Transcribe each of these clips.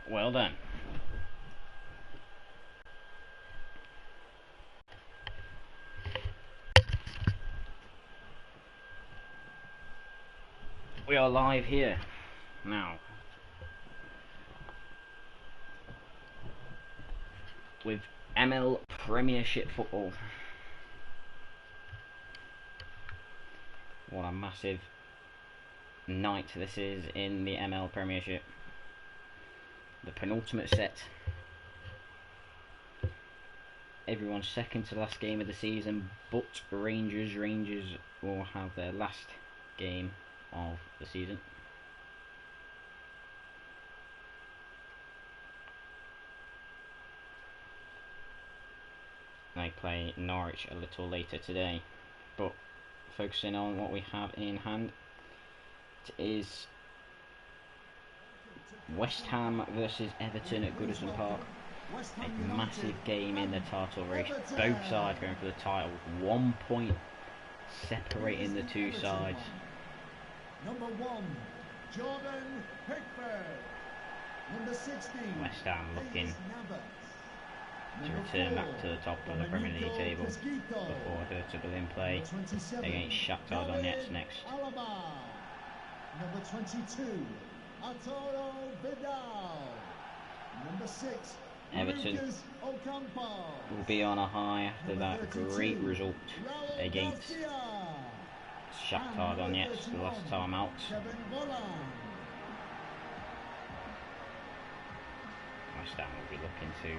Well done. We are live here now with ML Premiership football. What a massive night this is in the ML Premiership. The penultimate set. Everyone's second to last game of the season, but Rangers will have their last game of the season. They play Norwich a little later today, but focusing on what we have in hand, it is West Ham versus Everton at Goodison Park. A massive game in the title race. Both sides going for the title. 1 point separating the two sides. Number 1, Jordan Pickford. Number 16, West Ham looking to return back to the top of the Premier League table before Hertha Berlin play against Shakhtar Donetsk next. Number 22, Arturo Vidal. Number 6, Everton will be on a high after that great result against Shakhtar Donetsk the last time out. West Ham will be looking to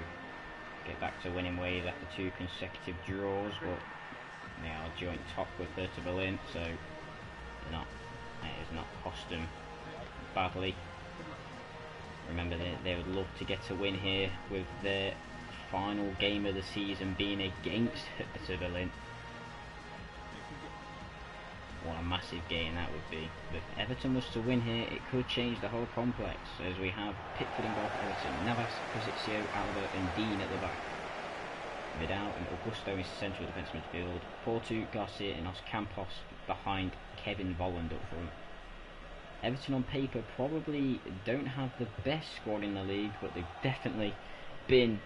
get back to winning ways after 2 consecutive draws, but they are joint top with Hertha Berlin, so it has not cost them badly. Remember, they would love to get a win here with their final game of the season being against Hertha Berlin. What a massive game that would be. But if Everton was to win here, it could change the whole complex, as we have Pickford in goal for Everton, Navas, Kosiccio, Alba and Dean at the back. Vidal and Augusto in central defence midfield. Porto, Garcia and Os Campos behind Kevin Volland up front. Everton on paper probably don't have the best squad in the league, but they've definitely been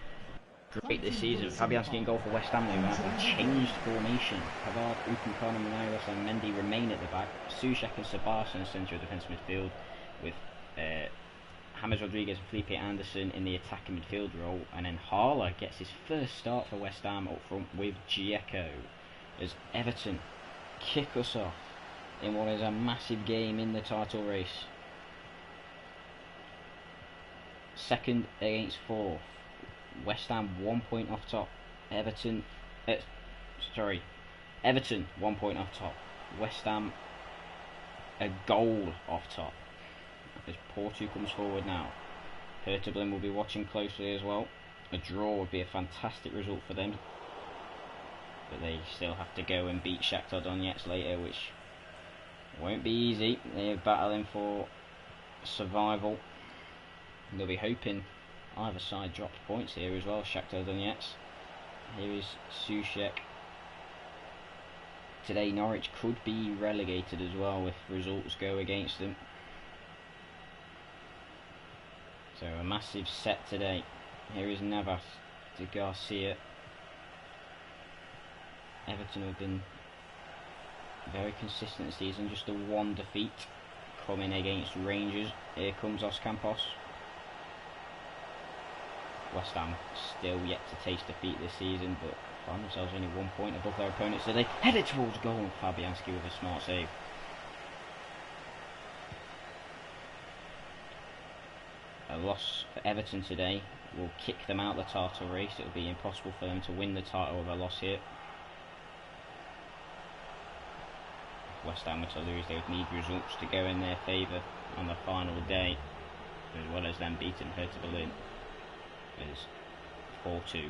great this season. Fabianski in goal for West Ham, who have a changed formation. Pavard, Upamecano, Morelos and Mendy remain at the back. Soucek and Sabas in the centre of defence midfield, with James Rodriguez and Felipe Anderson in the attacking midfield role, and then Harler gets his first start for West Ham up front with Dzeko, as Everton kick us off in what is a massive game in the title race. Second against fourth. West Ham 1 point off top. Everton 1 point off top. West Ham a goal off top. As Porto comes forward now. Hertha Berlin will be watching closely as well. A draw would be a fantastic result for them, but they still have to go and beat Shakhtar Donetsk later, which won't be easy. They're battling for survival. They'll be hoping either side drops points here as well. Shakhtar Donetsk. Here is Soucek. Today Norwich could be relegated as well if results go against them. So a massive set today. Here is Navas to Garcia. Everton have been very consistent this season, just the one defeat coming against Rangers. Here comes Os Campos. West Ham still yet to taste defeat this season, but find themselves only 1 point above their opponents, so they head it towards goal, and Fabianski with a smart save. A loss for Everton today will kick them out of the title race. It will be impossible for them to win the title with a loss here. If West Ham were to lose, they would need results to go in their favour on the final day, as well as them beating Hertha Berlin. Is 4-2.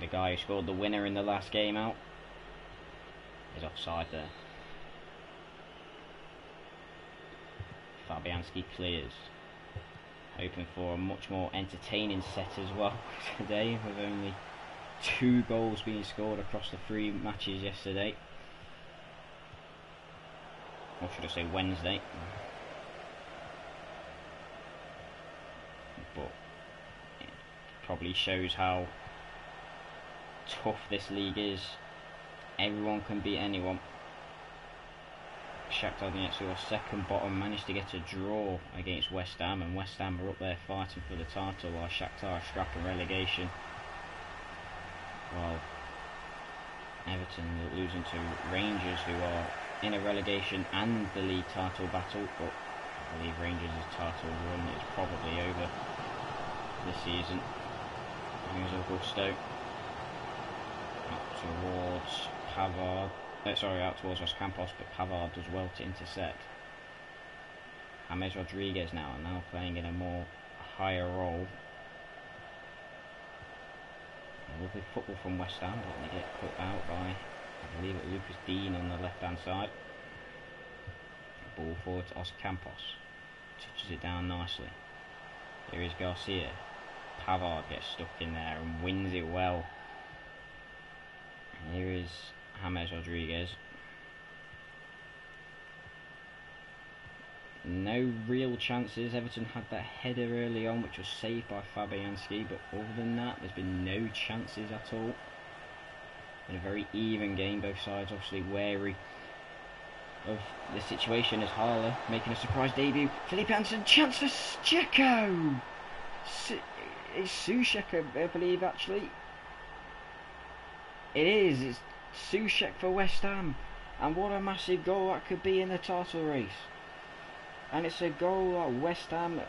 The guy who scored the winner in the last game out is offside there. Fabianski clears, hoping for a much more entertaining set as well today, with only 2 goals being scored across the 3 matches yesterday, or should I say Wednesday. But probably shows how tough this league is. Everyone can beat anyone. Shakhtar Donetsk, who are second bottom, managed to get a draw against West Ham, and West Ham are up there fighting for the title while Shakhtar are scrapping relegation. While Everton are losing to Rangers, who are in a relegation and the league title battle, but I believe Rangers' title run is probably over this season. Here's Augusto up towards Pavard. Out towards Los Campos, but Pavard does well to intercept. James Rodriguez now playing in a more higher role. Lovely football from West Ham, but they get cut out by, I believe, Lucas Dean on the left hand side. Ball forward to Os Campos, touches it down nicely. Here is Garcia. Pavard gets stuck in there and wins it well. And here is James Rodriguez. No real chances. Everton had that header early on which was saved by Fabianski, but other than that there's been no chances at all. Been a very even game, both sides obviously wary of the situation as Harler making a surprise debut. Felipe Anderson, chance for Dzeko! It's Soucek, I believe, actually. It is, it's Soucek for West Ham, and what a massive goal that could be in the title race. And it's a goal that West Ham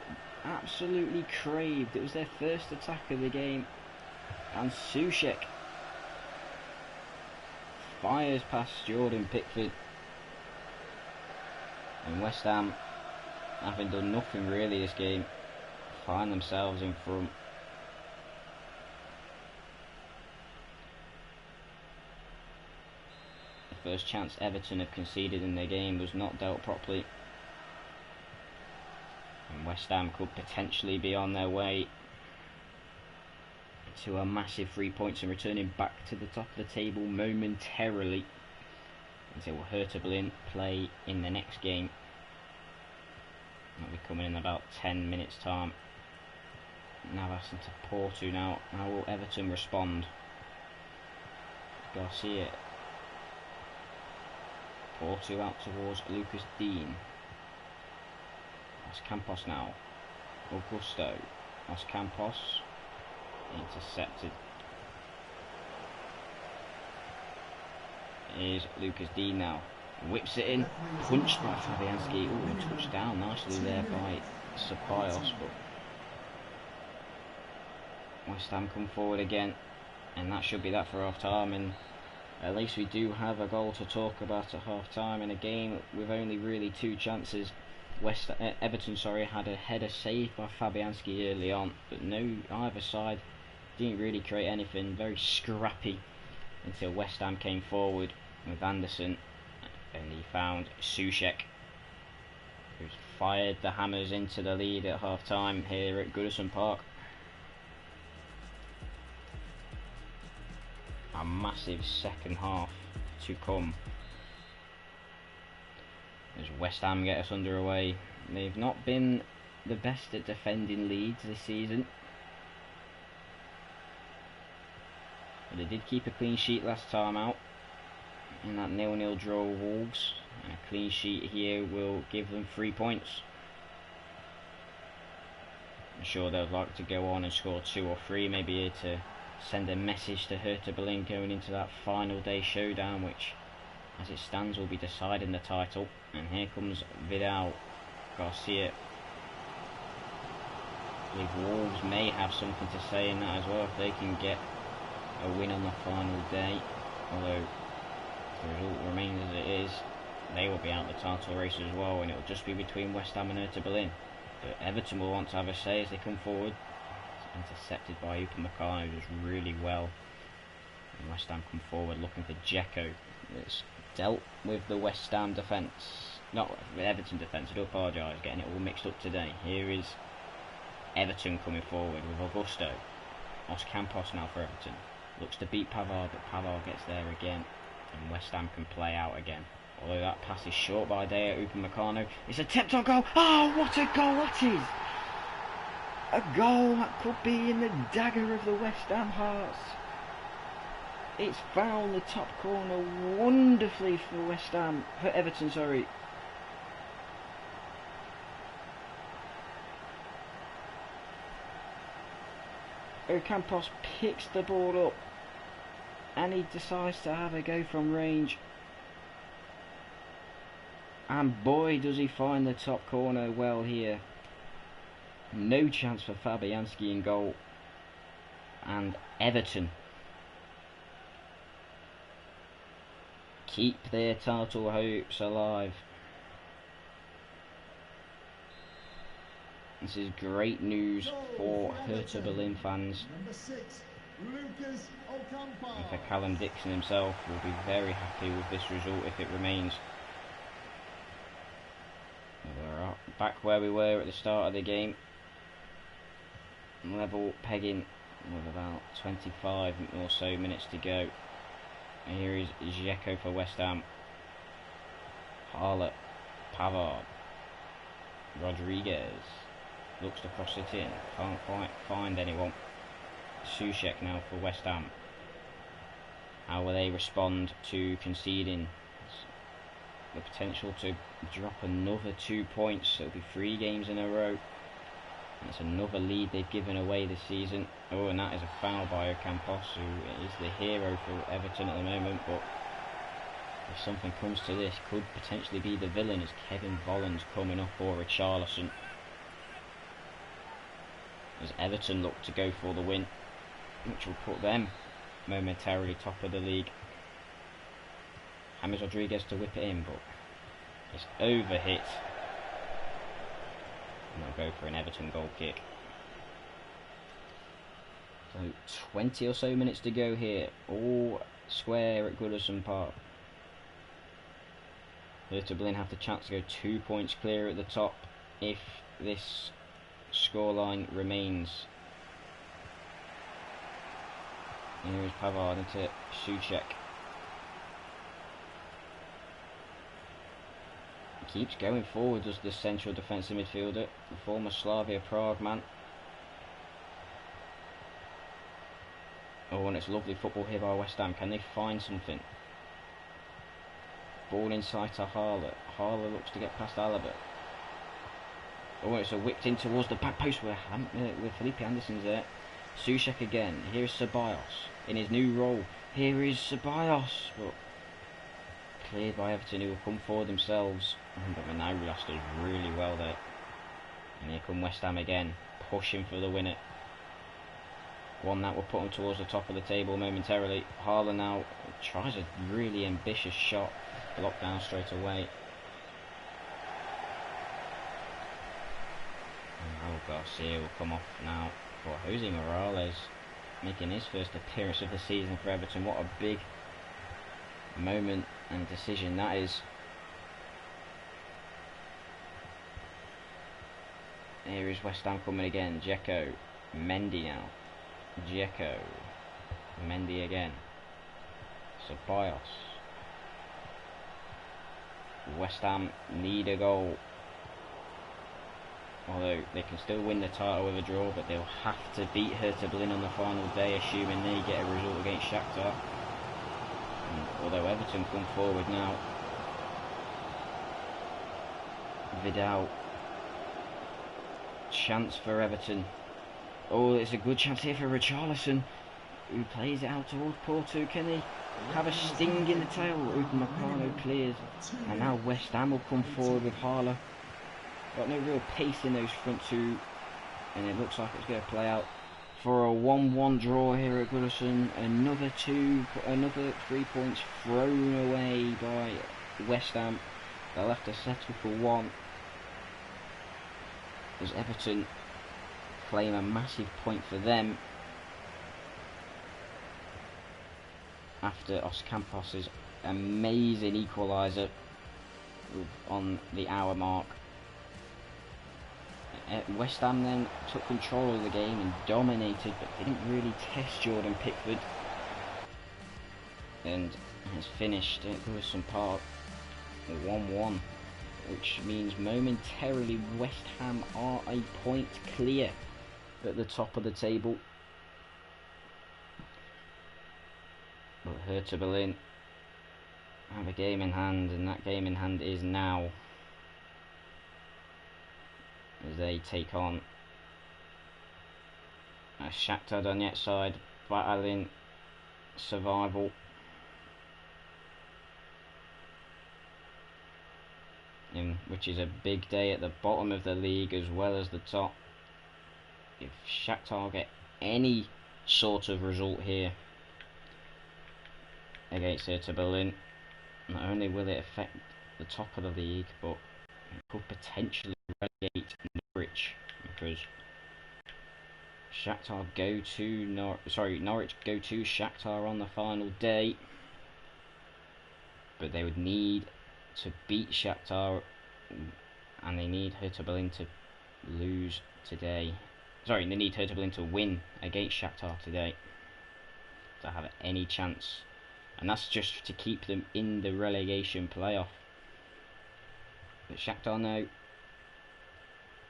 absolutely craved. It was their first attack of the game, and Soucek fires past Jordan Pickford, and West Ham, having done nothing really this game, find themselves in front. The first chance Everton have conceded in their game was not dealt properly, and West Ham could potentially be on their way to a massive 3 points and returning back to the top of the table momentarily until Hertha Berlin play in the next game. That'll be coming in about 10 minutes time. Navas into Porto now. How will Everton respond? Garcia. Porto out towards Lucas Dean. Los Campos now. Augusto. Los Campos. Intercepted. Is Lucas Dean now. Whips it in. Punched by Fabianski. Ooh, touched down nicely there by Ceballos, but West Ham come forward again, and that should be that for half time, and at least we do have a goal to talk about at half time in a game with only really two chances. Everton had a header saved by Fabianski early on, but either side didn't really create anything. Very scrappy until West Ham came forward with Anderson, and he found Soucek, who's fired the Hammers into the lead at half time here at Goodison Park. A massive second half to come as West Ham get us underway. They've not been the best at defending leads this season, but they did keep a clean sheet last time out in that 0-0 draw with Wolves, and a clean sheet here will give them 3 points. I'm sure they'd like to go on and score 2 or 3, maybe here to send a message to Hertha Berlin going into that final day showdown, which as it stands will be deciding the title. And here comes Vidal. Garcia. I believe Wolves may have something to say in that as well if they can get a win on the final day, although if the result remains as it is, they will be out the title race as well, and it will just be between West Ham and Hertha Berlin. But Everton will want to have a say as they come forward. Intercepted by Upamecano, who does really well, and West Ham come forward looking for Dzeko. It's dealt with the West Ham defence, not the Everton defence. I do apologise, getting it all mixed up today. Here is Everton coming forward with Augusto. Os Campos now for Everton, looks to beat Pavard, but Pavard gets there again, and West Ham can play out again. Although that pass is short by Daya Upamecano. It's a tipped on goal. Oh, what a goal that is! A goal that could be in the dagger of the West Ham hearts. It's found the top corner wonderfully for West Ham, for Everton, sorry. Ocampos picks the ball up and he decides to have a go from range. And boy does he find the top corner well here. No chance for Fabianski in goal. And Everton keep their title hopes alive. This is great news for Hertha Berlin fans. And for Callum Dixon himself, will be very happy with this result if it remains. We're back where we were at the start of the game. Level pegging with about 25 or so minutes to go. And here is Dzeko for West Ham. Harlot, Pavard, Rodriguez looks to cross it in, can't quite find anyone. Souček now for West Ham. How will they respond to conceding? The potential to drop another 2 points. It'll be 3 games in a row. That's another lead they've given away this season. Oh, and that is a foul by Ocampos, who is the hero for Everton at the moment. But if something comes to this, could potentially be the villain as Kevin Volland's coming up, or Richarlison. As Everton look to go for the win, which will put them momentarily top of the league. James Rodriguez to whip it in, but it's overhit. And they'll go for an Everton goal kick. So 20 or so minutes to go here, all square at Goodison Park. Hertha Berlin have the chance to go 2 points clear at the top if this scoreline remains. And here is Pavard into Souček. He keeps going forward as the central defensive midfielder, the former Slavia Prague man. Oh, and it's lovely football here by West Ham. Can they find something? Ball inside to Harlot. Harlot looks to get past Alaba. Oh, it's a whipped in towards the back post with Felipe Anderson's there. Souček again. Here's Ceballos in his new role. Here is Ceballos, but cleared by Everton, who will come forward themselves. But Manauras does really well there. And here come West Ham again, pushing for the winner. One that will put them towards the top of the table momentarily. Harlan now tries a really ambitious shot, blocked down straight away. And Garcia will come off now for Jose Morales, making his first appearance of the season for Everton. What a big moment and decision that is. Here is West Ham coming again. Dzeko, Mendy now. Dzeko, Mendy again. Ceballos. West Ham need a goal. Although they can still win the title with a draw, but they'll have to beat Hertha Berlin on the final day, assuming they get a result against Shakhtar. And although Everton come forward now, Vidal. Chance for Everton. Oh, it's a good chance here for Richarlison, who plays it out towards Porto. Can he have a sting in the tail? Upamecano clears, and now West Ham will come forward with Harlow. Got no real pace in those front two, and it looks like it's going to play out for a 1-1 draw here at Goodison. Another 3 points thrown away by West Ham. They'll have to settle for 1. As Everton claim a massive point for them after Ocampos' amazing equaliser on the hour mark. West Ham then took control of the game and dominated, but didn't really test Jordan Pickford, and has finished at Goodison Park 1-1. Which means momentarily West Ham are a point clear at the top of the table. But Hertha Berlin have a game in hand, and that game in hand is now, as they take on a Shakhtar Donetsk side battling survival. Which is a big day at the bottom of the league as well as the top. If Shakhtar get any sort of result here against Hertha Berlin, not only will it affect the top of the league, but it could potentially relegate Norwich, because Shakhtar go to Norwich go to Shakhtar on the final day, but they would need to beat Shakhtar, and they need Hertha Berlin to lose today. Sorry, they need Hertha Berlin to win against Shakhtar today to have any chance, and that's just to keep them in the relegation playoff. But Shakhtar know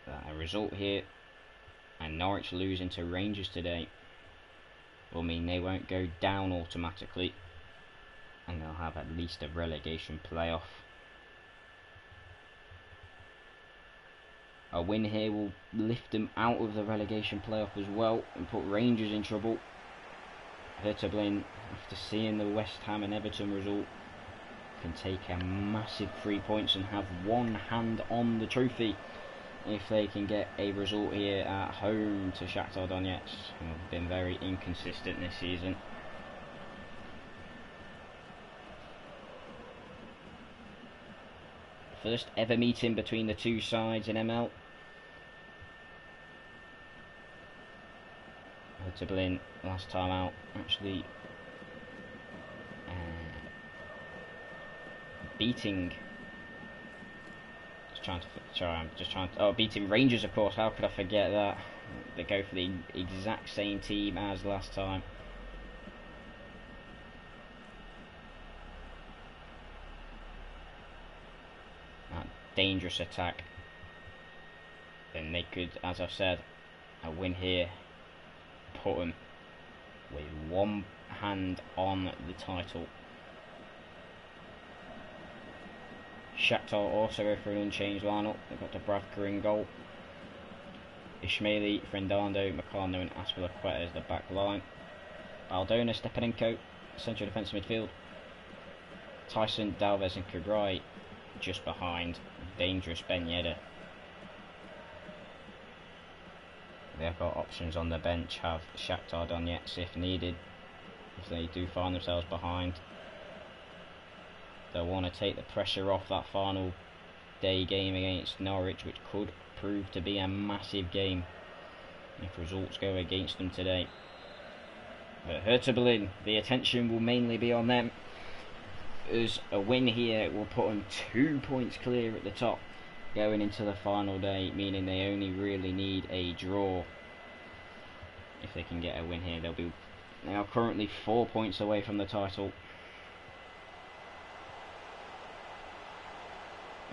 that a result here and Norwich losing to Rangers today will mean they won't go down automatically, and they'll have at least a relegation playoff. A win here will lift them out of the relegation playoff as well and put Rangers in trouble. Hertha Berlin, after seeing the West Ham and Everton result, can take a massive 3 points and have one hand on the trophy if they can get a result here at home to Shakhtar Donetsk, who have been very inconsistent this season. First ever meeting between the two sides in ML. Hertha Berlin last time out actually beating. Beating Rangers, of course. How could I forget that? They go for the exact same team as last time. That dangerous attack. Then they could, as I've said, a win here put them with one hand on the title. Shakhtar also go for an unchanged lineup. They've got Dubravka in goal, Ismaili, Frendando, Meccano and Aspilicueta as the back line. Baldona, Stepanenko, central defensive midfield. Tyson, Dalvez and Kagrai just behind dangerous Ben Yedder. They've got options on the bench, have Shakhtar Donetsk if needed, if they do find themselves behind. They'll want to take the pressure off that final day game against Norwich, which could prove to be a massive game if results go against them today. But Hertha Berlin, the attention will mainly be on them, as a win here will put them 2 points clear at the top going into the final day, meaning they only really need a draw. If they can get a win here, they are currently 4 points away from the title.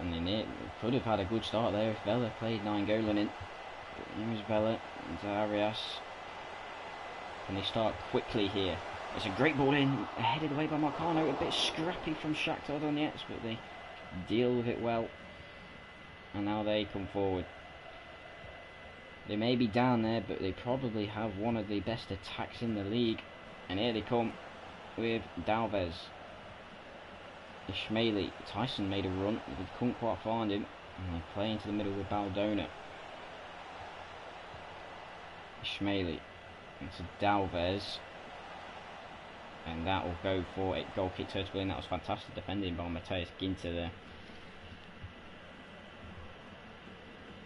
And they could have had a good start there if Vela played Nainggolan in. But here's Vela into Arias. Can they start quickly here? It's a great ball in, headed away by Meccano. A bit scrappy from Shakhtar Donetsk, but they deal with it well. And now they come forward. They may be down there, but they probably have one of the best attacks in the league. And here they come with Dalvez. Ismaili. Tyson made a run, but they couldn't quite find him. And they play into the middle with Baldona. Ismaili into Dalvez. And that will go for a goal kick to Hertha. That was fantastic defending by Matthias Ginter there.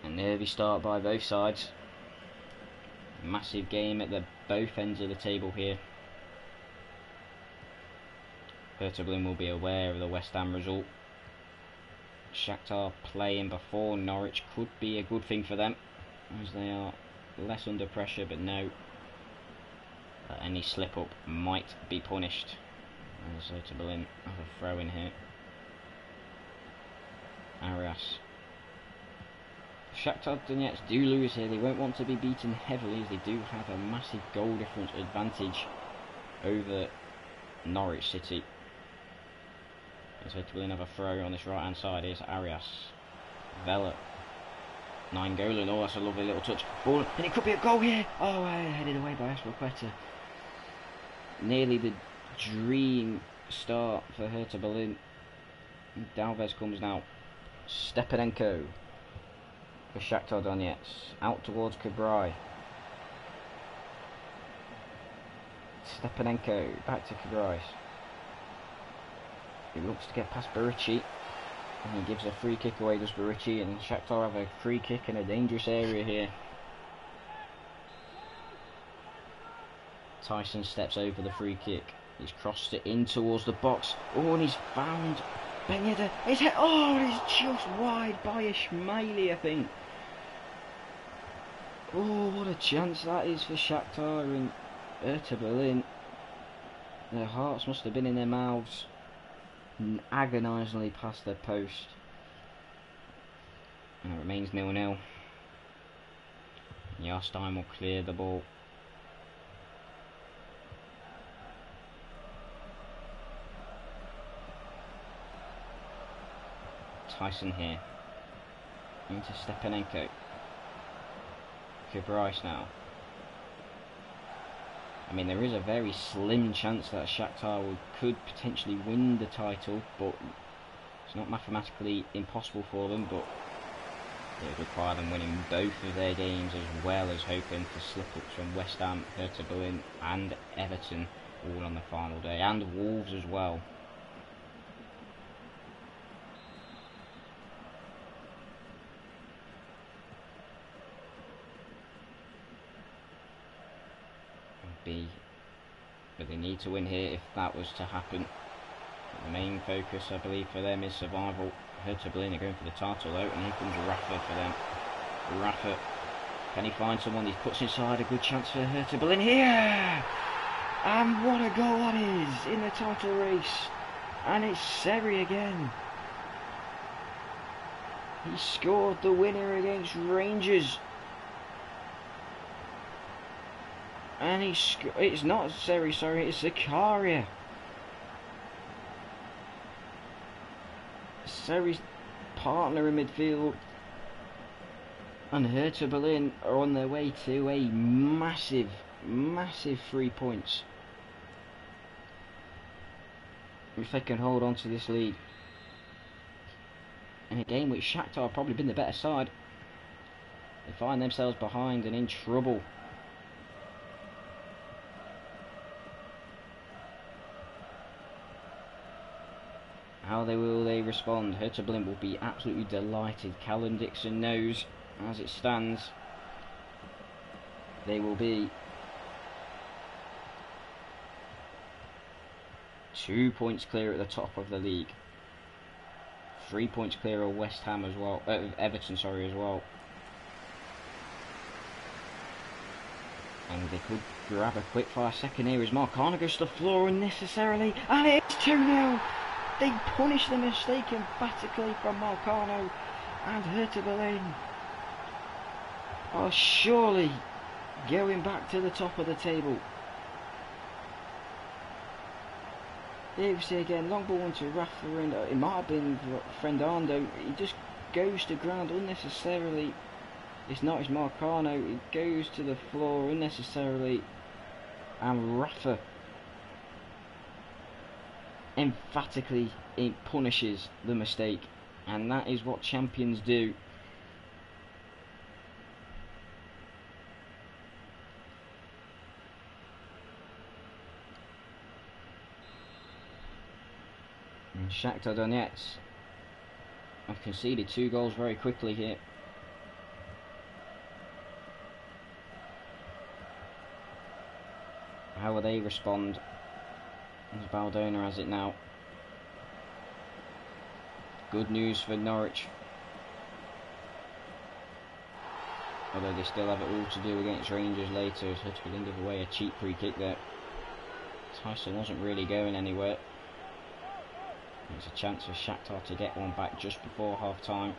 A nervy start by both sides. Massive game at both ends of the table here. Hertha Berlin will be aware of the West Ham result. Shakhtar playing before Norwich could be a good thing for them, as they are less under pressure, but no, any slip up might be punished. As Hertha Berlin have a throw in here. Arias. Shakhtar Donetsk do lose here. They won't want to be beaten heavily as they do have a massive goal difference advantage over Norwich City. So we'll have a throw on this right hand side. Here's Arias. Vela. Nainggolan. Oh, that's a lovely little touch. Ball, and it could be a goal here. Oh, headed away by Aspilicueta. Nearly the dream start for Hertha Berlin. Dalves comes now. Stepanenko for Shakhtar Donetsk. Out towards Kabrai. Stepanenko back to Kabrai. He looks to get past Baricci. And he gives a free kick away, does Baricci, and Shakhtar have a free kick in a dangerous area here. Tyson steps over the free kick. He's crossed it in towards the box. Oh, and he's found Ben Yedder. His head. Oh, and it's just wide by Ismaili, I think. Oh, what a chance that is for Shakhtar and Hertha Berlin. Their hearts must have been in their mouths. Agonisingly past their post. And it remains 0-0. Jarstein will clear the ball. Tyson here. Into Stepanenko. Kabrais now. I mean, there is a very slim chance that Shakhtar could potentially win the title, but it's not mathematically impossible for them, but it would require them winning both of their games as well as hoping for slip-ups from West Ham, Hertha Berlin and Everton all on the final day, and Wolves as well. But they need to win here if that was to happen. But the main focus, I believe, for them is survival. Hertha Berlin are going for the title though, and here comes Rafa for them. Rafa, can he find someone? He puts inside, a good chance for Hertha Berlin here! And what a goal that is in the title race! And it's Seri again. He scored the winner against Rangers. And it's not Seri, sorry, it's Zakaria. Seri's partner in midfield. And Hertha Berlin are on their way to a massive 3 points. If they can hold on to this lead. In a game which Shakhtar have probably been the better side. They find themselves behind and in trouble. How will they respond? Hertha Berlin will be absolutely delighted. Callum Dixon knows, as it stands, they will be 2 points clear at the top of the league. 3 points clear of West Ham as well, Everton, sorry, as well. And they could grab a quick fire second here as Marcano goes to the floor unnecessarily, and it's 2-0. They punish the mistake emphatically from Marcano, and Hertha Berlin are surely going back to the top of the table. Here we see again, long ball into Rafa, and it might have been Fernando. He just goes to ground unnecessarily. It's not, it's Marcano. He goes to the floor unnecessarily, and Rafa emphatically it punishes the mistake, and that is what champions do. And Shakhtar Donetsk have conceded 2 goals very quickly here. How will they respond? As Baldona has it now. Good news for Norwich. Although they still have it all to do against Rangers later, as Hertha Berlin give away a cheap free kick there. Tyson wasn't really going anywhere. It's a chance for Shakhtar to get one back just before half time.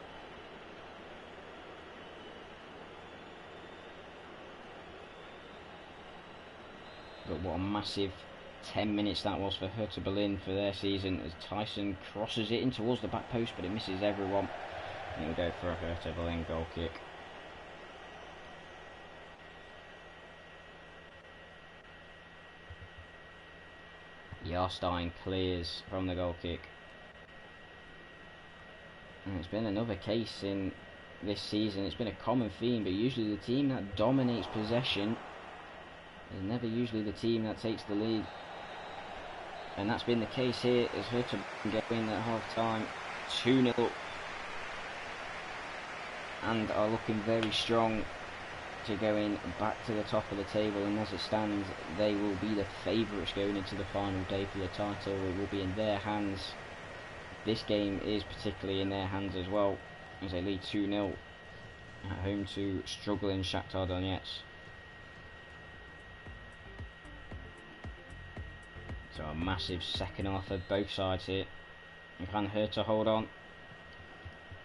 what a massive 10 minutes that was for Hertha Berlin for their season, as Tyson crosses it in towards the back post, but it misses everyone. And it'll go for a Hertha Berlin goal kick. Jarstein clears from the goal kick. And it's been another case in this season, it's been a common theme, but usually the team that dominates possession is never usually the team that takes the lead. And that's been the case here, as Hertha get win at half time, 2-0, and are looking very strong to go in back to the top of the table. And as it stands, they will be the favourites going into the final day for the title. It will be in their hands. This game is particularly in their hands as well, as they lead 2-0 at home to struggling Shakhtar Donetsk. So a massive second half of both sides here. And can Hertha hold on?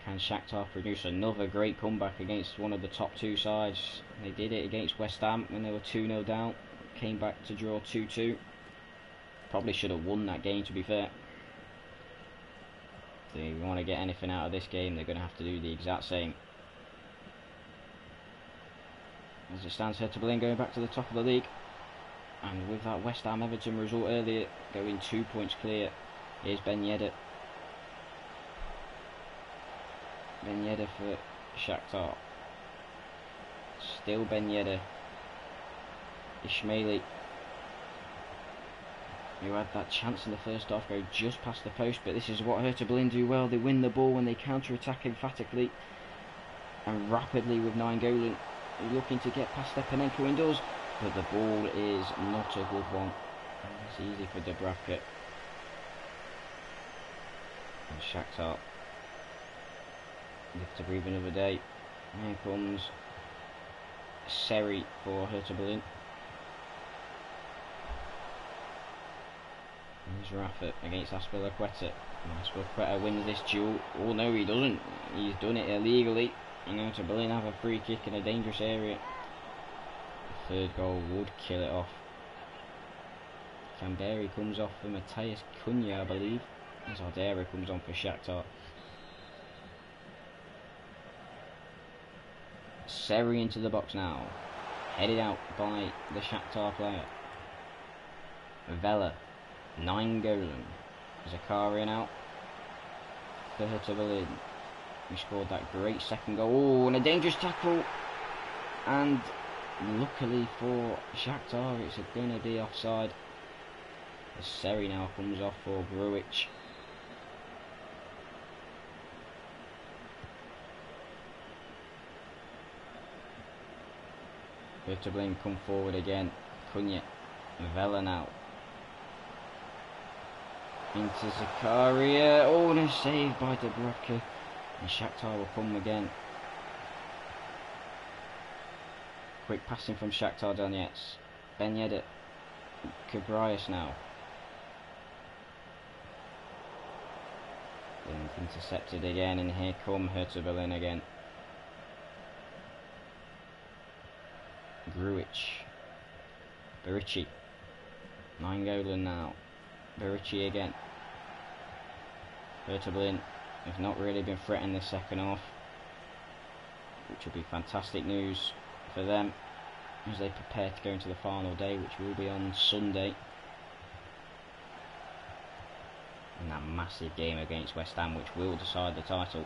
Can Shakhtar produce another great comeback against one of the top two sides? They did it against West Ham when they were 2-0 down. Came back to draw 2-2. Probably should have won that game, to be fair. If they want to get anything out of this game, they're going to have to do the exact same. As it stands, Hertha Berlin going back to the top of the league. And with that West Ham Everton result earlier, going 2 points clear. Here's Ben Yedder. Ben Yedder for Shakhtar. Still Ben Yedder. Ismaili, who had that chance in the first half, go just past the post, but this is what Hertha Berlin do well. They win the ball when they counter-attack emphatically and rapidly with Nainggolan, looking to get past Stepanenko and does, but the ball is not a good one. It's easy for Dubravka. And Shakhtar live to breathe another day. Here comes Seri for Hertha Berlin. Here's Rafa against Azpilicueta. Azpilicueta wins this duel. Oh no, he doesn't. He's done it illegally. And Hertha Berlin have a free kick in a dangerous area. The third goal would kill it off. Kamberi comes off for Matthias Cunha, I believe. As Ardera comes on for Shakhtar. Seri into the box now. Headed out by the Shakhtar player. Vela. Nainggolan. Zakaria out for Hertha Berlin. We scored that great second goal. Oh, and a dangerous tackle. And luckily for Shakhtar, it's going to be offside. The Seri now comes off for Grujic. Hertha Berlin come forward again. Cunha. Vela now. Into Zakaria. Oh, no save by Dubravka. And Shakhtar will come again. Quick passing from Shakhtar Donetsk. Ben Yedder. Cabrias now. Then intercepted again, and here come Hertha Berlin again. Grujic. Berici. Nainggolan now. Berici again. Hertha Berlin have not really been threatened this second half, which will be fantastic news for them as they prepare to go into the final day, which will be on Sunday. And that massive game against West Ham, which will decide the title.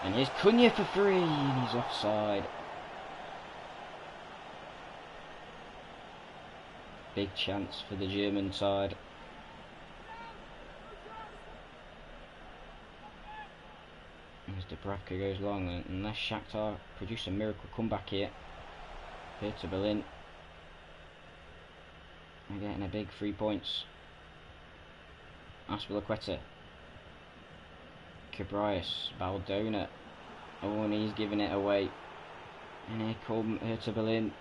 And here's Cunha for 3, and he's offside. Big chance for the German side. As Dubravka goes long, unless Shakhtar produce a miracle comeback here. Hertha Berlin are getting a big 3 points. Azpilicueta. Cabrias. Baldona. Oh, and he's giving it away. And here come Hertha Berlin.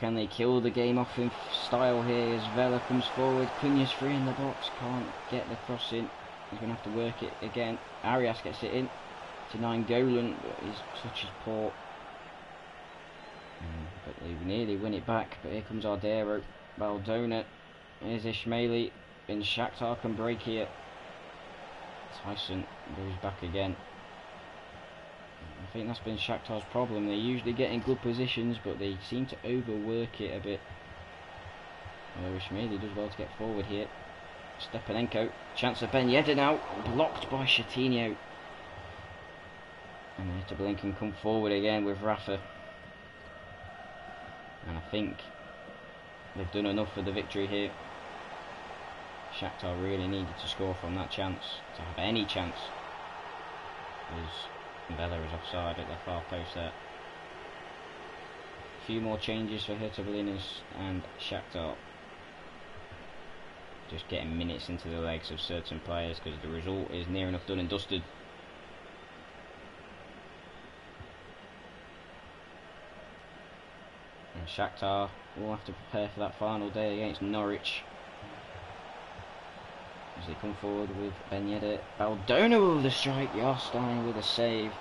Can they kill the game off in style here as Vela comes forward? Cunha's free in the box, can't get the cross in. He's going to have to work it again. Arias gets it in to Nainggolan, but his touch is poor. But they nearly win it back. But here comes Ardero, Baldona. Here's Ismaili. And Shakhtar can break here. Tyson goes back again. I think that's been Shakhtar's problem. They usually get in good positions, but they seem to overwork it a bit. Although Ismaili does well to get forward here. Stepanenko, chance of Ben Yedder now, blocked by Coutinho. And Hertha can come forward again with Rafa. And I think they've done enough for the victory here. Shakhtar really needed to score from that chance, to have any chance. As Vela is offside at the far post there. A few more changes for Hertha Berlin and Shakhtar. Just getting minutes into the legs of certain players because the result is near enough done and dusted. And Shakhtar will have to prepare for that final day against Norwich. As they come forward with Ben Yedder. Baldona with the strike, Jarstein with a save.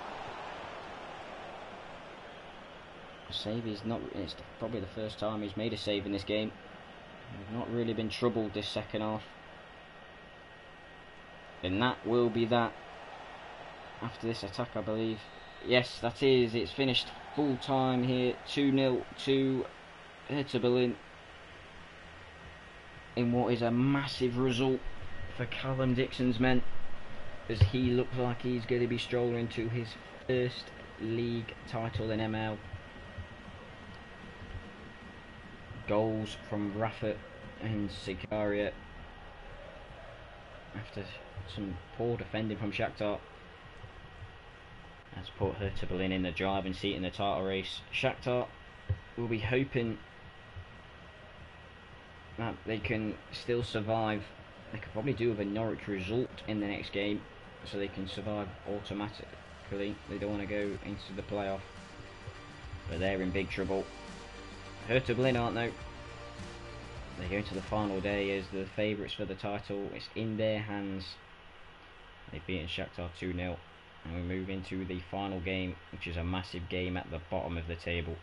The save is not, it's probably the first time he's made a save in this game. We've not really been troubled this second half. And that will be that. After this attack, I believe. Yes, that is. It's finished full time here. 2-0 to Hertha Berlin. In what is a massive result for Callum Dixon's men. As he looks like he's going to be strolling to his first league title in ML. Goals from Rafa and Sikaria after some poor defending from Shakhtar. That's put Hertha Berlin in the driving seat in the title race. Shakhtar will be hoping that they can still survive. They could probably do with a Norwich result in the next game so they can survive automatically. They don't want to go into the playoff, but they're in big trouble. Hertha Berlin aren't though. They go to the final day as the favourites for the title. It's in their hands. They've beaten Shakhtar 2-0. And we move into the final game, which is a massive game at the bottom of the table.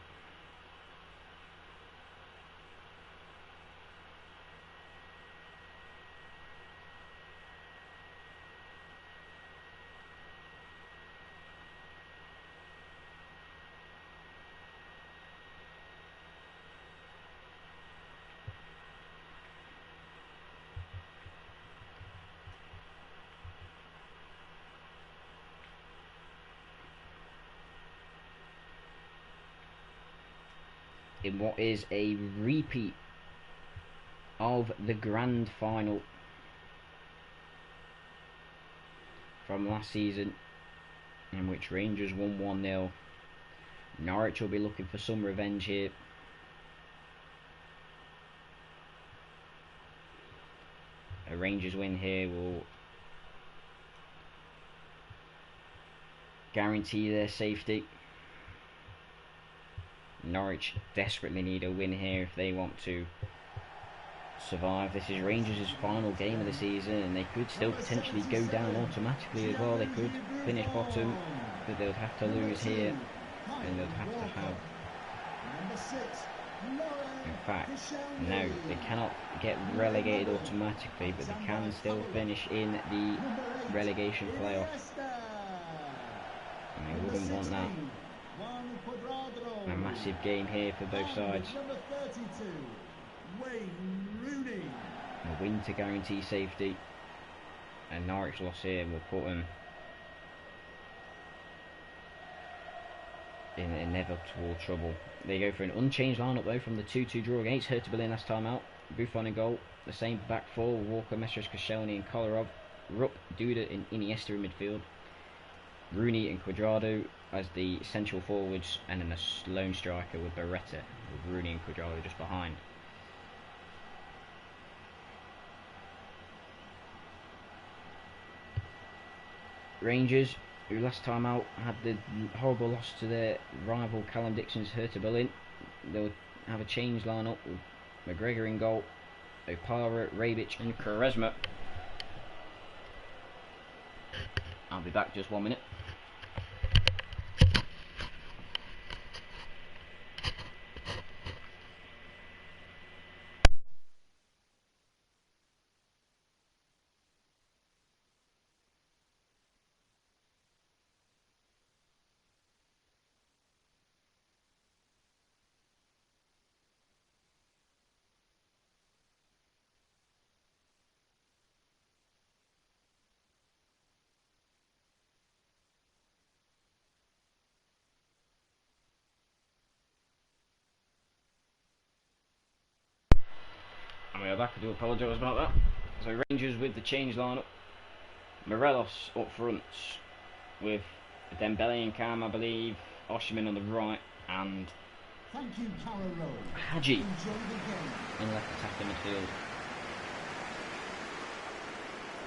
In what is a repeat of the grand final from last season, in which Rangers won 1-0. Norwich will be looking for some revenge here. A Rangers win here will guarantee their safety. Norwich desperately need a win here if they want to survive. This is Rangers' final game of the season, and they could still potentially go down automatically as well. They could finish bottom, but they would have to lose here, and they would have to have... In fact, no, they cannot get relegated automatically, but they can still finish in the relegation playoff. And they wouldn't want that. A massive game here for both sides. A win to guarantee safety. And Norwich loss here will put them in inevitable trouble. They go for an unchanged lineup though from the 2-2 draw against Hertha Berlin last time out. Buffon in goal. The same back four: Walker, Mestres, Koscielny and Kolarov. Rupp, Duda and Iniesta in midfield. Rooney and Cuadrado as the central forwards, and then a lone striker with Beretta, with Rooney and Cuadrado just behind. Rangers, who last time out had the horrible loss to their rival Callum Dixon's Hertha Berlin, they'll have a changed lineup with McGregor in goal, Opara, Rebic and Quaresma. I'll be back just 1 minute. And we are back. I do apologise about that. So Rangers with the change lineup. Morelos up front with Dembele and Cam, I believe. Osimhen on the right and Thank you, Carroll. Hadji Enjoy the game. in left attacking midfield.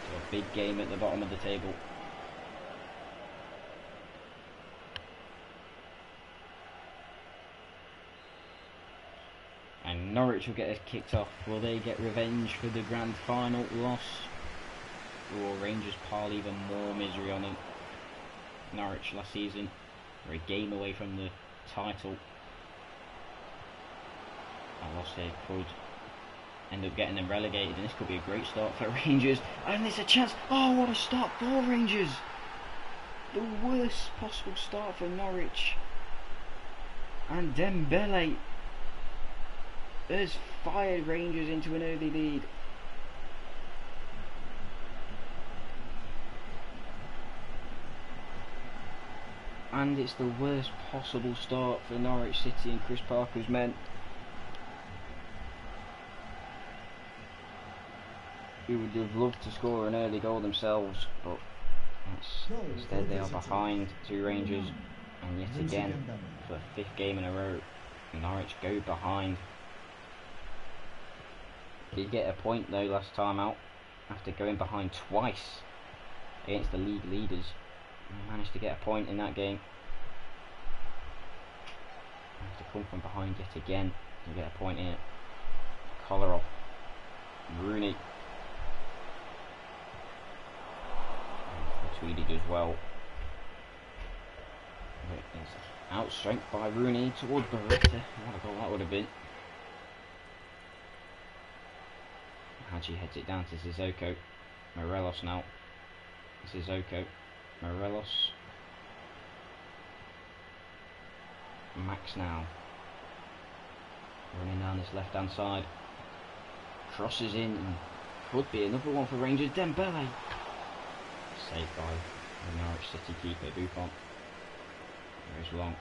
So a big game at the bottom of the table. And Norwich will get us kicked off. Will they get revenge for the grand final loss? Or Rangers pile even more misery on them? Norwich last season were a game away from the title. A loss here could end up getting them relegated, and this could be a great start for Rangers. And there's a chance. Oh, what a start for Rangers! The worst possible start for Norwich. And Dembele has fired Rangers into an early lead. And it's the worst possible start for Norwich City and Chris Parker's men. Who would have loved to score an early goal themselves, but instead they are behind to Rangers. And yet again, for the fifth game in a row, Norwich go behind. Did get a point though last time out, after going behind twice against the league leaders. Managed to get a point in that game. Have to come from behind yet again to get a point here. Kolarov, Rooney, Tweedy does well. It's out strength by Rooney towards Beretta. What a goal that would have been. Hadji heads it down to Sissoko. Morelos now. Sissoko. Morelos. Max now. Running down this left hand side. Crosses in and could be another one for Rangers. Dembele. Saved by the Norwich City keeper Buffon. There is long.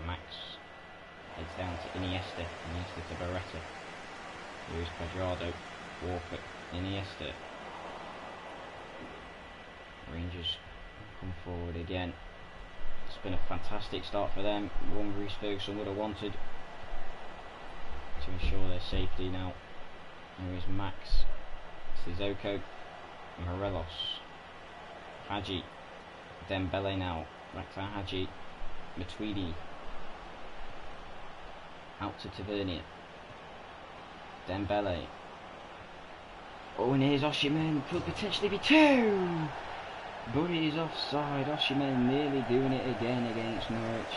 Max heads down to Iniesta. Iniesta to Beretta. Here is Cuadrado. Walker, Iniesta. Rangers come forward again. It's been a fantastic start for them. One Reece Ferguson would have wanted to ensure their safety now. Here is Max, Sissoko, Morelos, Hadji, Dembele now. Back to Hadji, Matuidi, out to Tavernier, Dembele. Oh, and here's Osimhen, could potentially be two, but he is offside. Osimhen nearly doing it again against Norwich.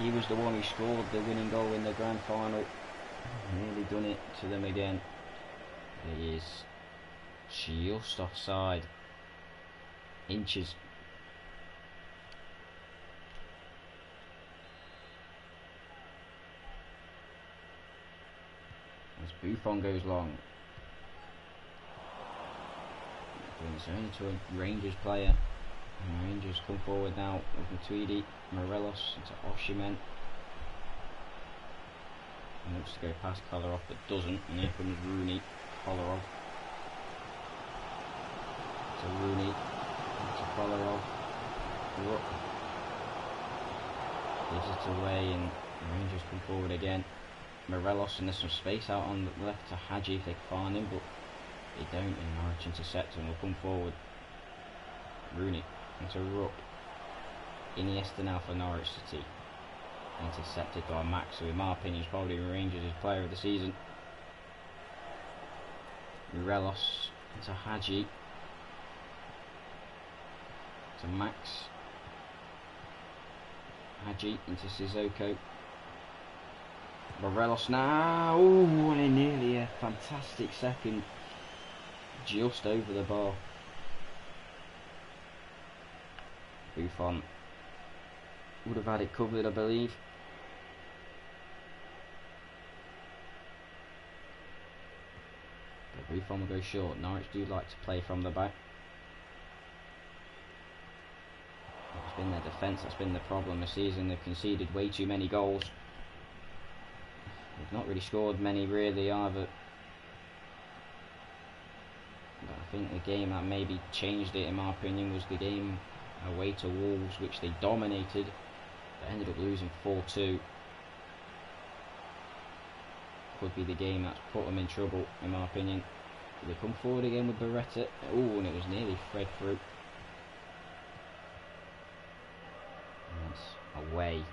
He was the one who scored the winning goal in the grand final. Nearly done it to them again. He is just offside. Inches. As Buffon goes long. It's only to a Rangers player. And Rangers come forward now with Matuidi, Morelos into Osimhen. He looks to go past Kolarov but doesn't, and here comes Rooney, Kolarov. To Rooney, to Kolarov. Look. Gives it away and Rangers come forward again. Morelos, and there's some space out on the left to Hadji if they can find him, but they don't, and Norwich intercept and will come forward. Rooney into Rupp. Iniesta now for Norwich City. Intercepted by Max, who in my opinion is probably Rangers' player of the season. Morelos into Hadji. To Max. Hadji into Sissoko. Morelos now. Oh, and nearly a fantastic second. Just over the bar. Buffon would have had it covered, I believe. But Buffon will go short. Norwich do like to play from the back. It's been their defence that's been the problem this season. They've conceded way too many goals. They've not really scored many really either. But I think the game that maybe changed it, in my opinion, was the game away to Wolves, which they dominated, but ended up losing 4-2. Could be the game that's put them in trouble, in my opinion. They come forward again with Beretta. Oh, and it was nearly fed through. And it's away.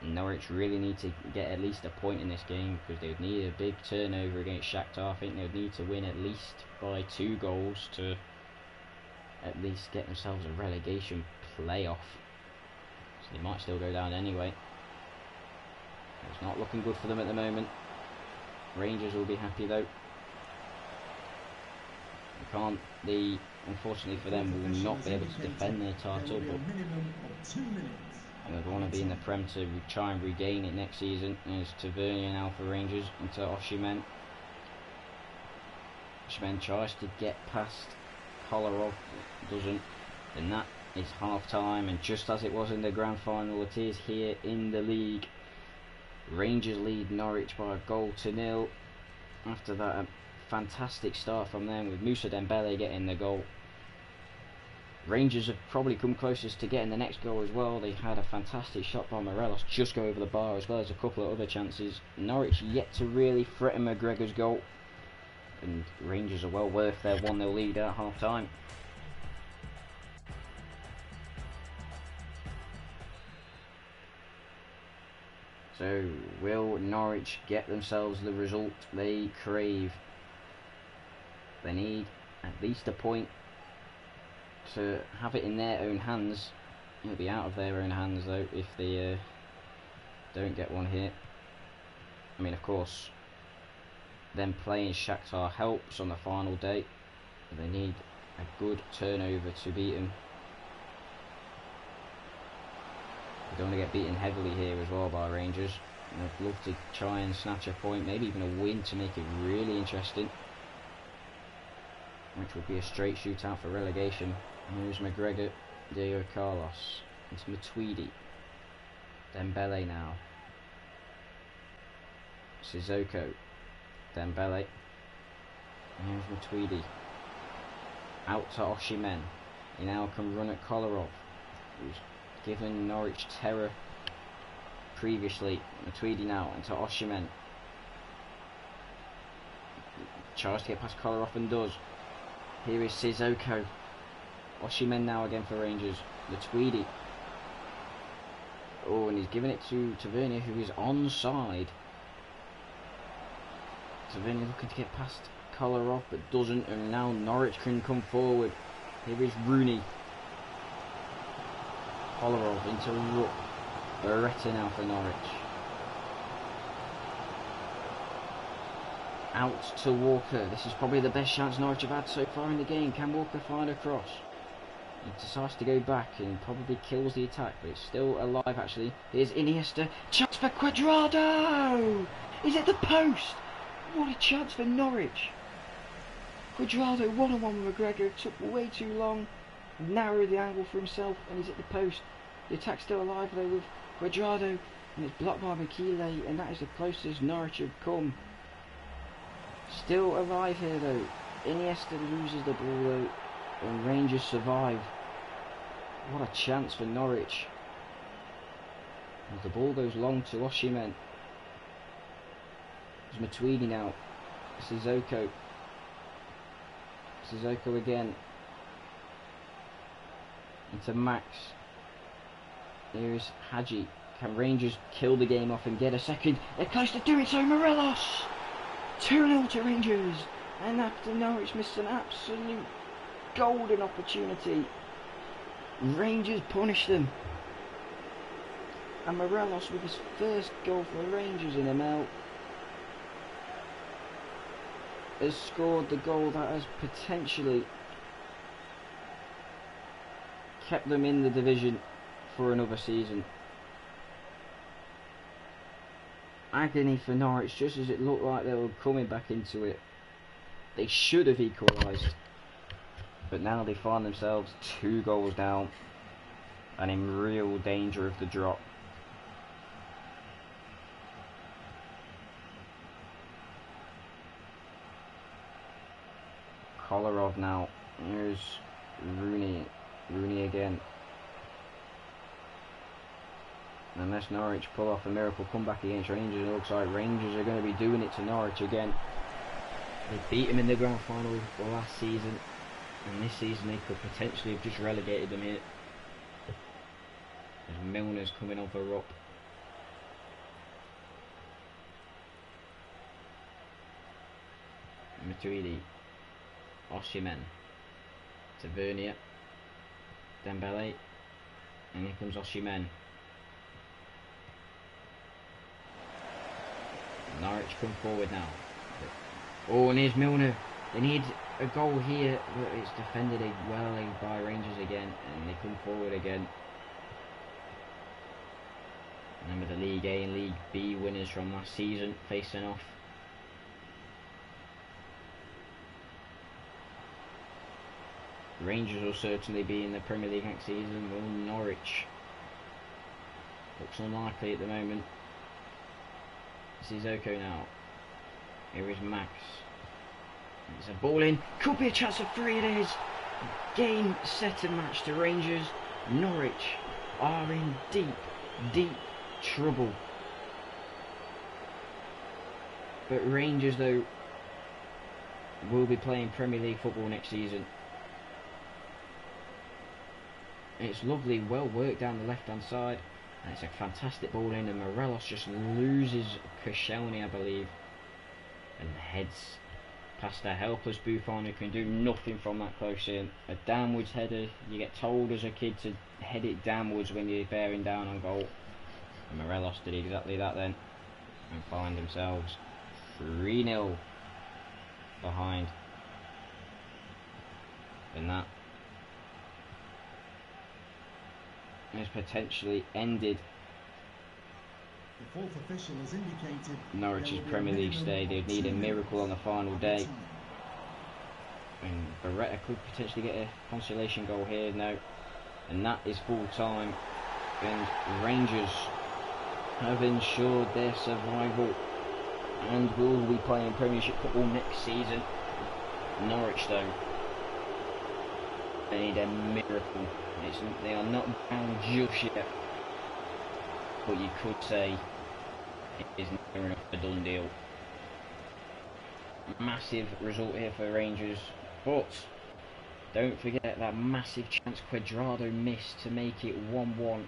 Norwich really need to get at least a point in this game, because they would need a big turnover against Shakhtar. I think they would need to win at least by 2 goals to at least get themselves a relegation playoff. So they might still go down anyway. It's not looking good for them at the moment. Rangers will be happy though. They unfortunately for them, will not be able to defend their title, but they want to be in the Prem to try and regain it next season. There's Tavernier now for Rangers into Osimhen. Osimhen tries to get past Kolarov, doesn't, and that is half time. And just as it was in the grand final, it is here in the league. Rangers lead Norwich by 1-0. After that, a fantastic start from them with Moussa Dembele getting the goal. Rangers have probably come closest to getting the next goal as well. They had a fantastic shot by Morelos just go over the bar, as well as a couple of other chances. Norwich yet to really threaten McGregor's goal, and Rangers are well worth their 1-0 lead at half time. So, will Norwich get themselves the result they crave? They need at least a point to have it in their own hands. It'll be out of their own hands though if they don't get one here. I mean, of course, them playing Shakhtar helps on the final day, but they need a good turnover to beat them. They don't want to get beaten heavily here as well by Rangers. And I'd love to try and snatch a point, maybe even a win to make it really interesting, which would be a straight shootout for relegation. And here's McGregor, Diego Carlos, it's Matuidi, Dembele now, Sissoko, Dembele, and here's Matuidi, out to Osimhen. He now can run at Kolarov, who's given Norwich terror previously. Matuidi now into Osimhen, tries to get past Kolarov and does. Here is Sissoko. Osimhen now again for Rangers. Matuidi. Oh, and he's giving it to Tavernier, who is onside. Tavernier looking to get past Kolarov, but doesn't, and now Norwich can come forward. Here is Rooney. Kolarov into Rupp. Beretta now for Norwich. Out to Walker. This is probably the best chance Norwich have had so far in the game. Can Walker find a cross? He decides to go back and probably kills the attack, but it's still alive actually. Here's Iniesta. Chance for Cuadrado! He's at the post! What a chance for Norwich! Cuadrado one-on-one with McGregor. Took way too long. Narrowed the angle for himself, and he's at the post. The attack's still alive though with Cuadrado, and it's blocked by Makile, and that is the closest Norwich have come. Still alive here though. Iniesta loses the ball though, and Rangers survive. What a chance for Norwich. As the ball goes long to Osimhen. There's Matuidi now. Sissoko. Sissoko again. Into Max. Here is Hadji. Can Rangers kill the game off and get a second? They're close to doing so. Morelos! 2-0 to Rangers. And after Norwich missed an absolute golden opportunity, Rangers punished them. And Morelos with his first goal for Rangers in ML has scored the goal that has potentially kept them in the division for another season. Agony for Norwich, just as it looked like they were coming back into it. They should have equalised, but now they find themselves 2 goals down and in real danger of the drop. Kolarov now. Here's Rooney. Rooney again. Unless Norwich pull off a miracle comeback against Rangers, it looks like Rangers are going to be doing it to Norwich again. They beat them in the grand final last season, and this season they could potentially have just relegated them here. As Milner's coming off a rope. Matuidi, Osimhen, Tavernier, Dembele, and here comes Osimhen. Norwich come forward now. Oh, and here's Milner. They need a goal here, but it's defended well by Rangers again, and they come forward again. Remember the League A and League B winners from last season facing off. Rangers will certainly be in the Premier League next season. Will Norwich? Looks unlikely at the moment. Sissoko now. Here is Max. It's a ball in. Could be a chance of 3. It is. Game, set and match to Rangers. Norwich are in deep trouble. But Rangers, though, will be playing Premier League football next season. It's lovely, well worked down the left hand side, and it's a fantastic ball in, and Morelos just loses Koscielny, I believe, and heads past a helpless Buffon who can do nothing from that close in. A downwards header, you get told as a kid to head it downwards when you're bearing down on goal, and Morelos did exactly that then, and find themselves 3-0 behind. And that has potentially ended The fourth official has indicated Norwich's Premier League stay. They'd need a miracle on the final day, and Beretta could potentially get a consolation goal here now, and that is full time, and Rangers have ensured their survival and will be playing Premiership football next season. Norwich, though, they need a miracle. They are not down just yet, but you could say it is near enough a done deal. Massive result here for Rangers, but don't forget that massive chance Cuadrado missed to make it 1-1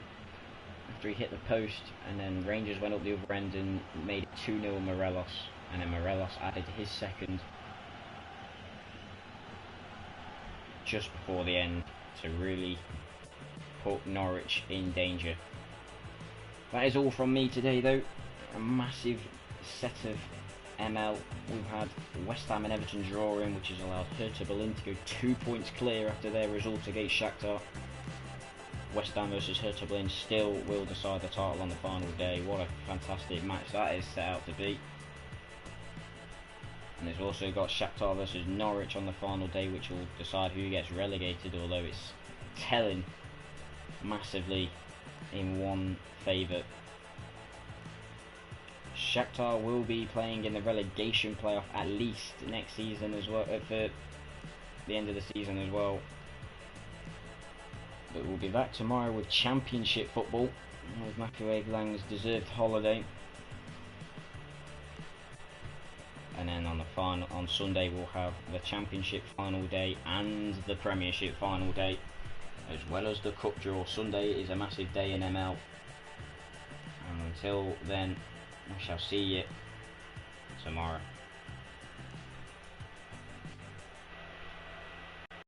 after he hit the post, and then Rangers went up the other end and made it 2-0 Morelos, and then Morelos added his second just before the end to really put Norwich in danger. That is all from me today, though. A massive set of ML. We've had West Ham and Everton drawing, which has allowed Hertha Berlin to go 2 points clear after their result against Shakhtar. West Ham versus Hertha Berlin still will decide the title on the final day. What a fantastic match that is set out to be. And there's also got Shakhtar versus Norwich on the final day, which will decide who gets relegated, although it's telling massively in one favour. Shakhtar will be playing in the relegation playoff at least next season as well, for the end of the season as well. But we'll be back tomorrow with Championship football, with Mathieu Lang's deserved holiday. And then on Sunday we'll have the Championship final day and the Premiership final day, as well as the cup draw. Sunday is a massive day in ML. And until then, we shall see you tomorrow.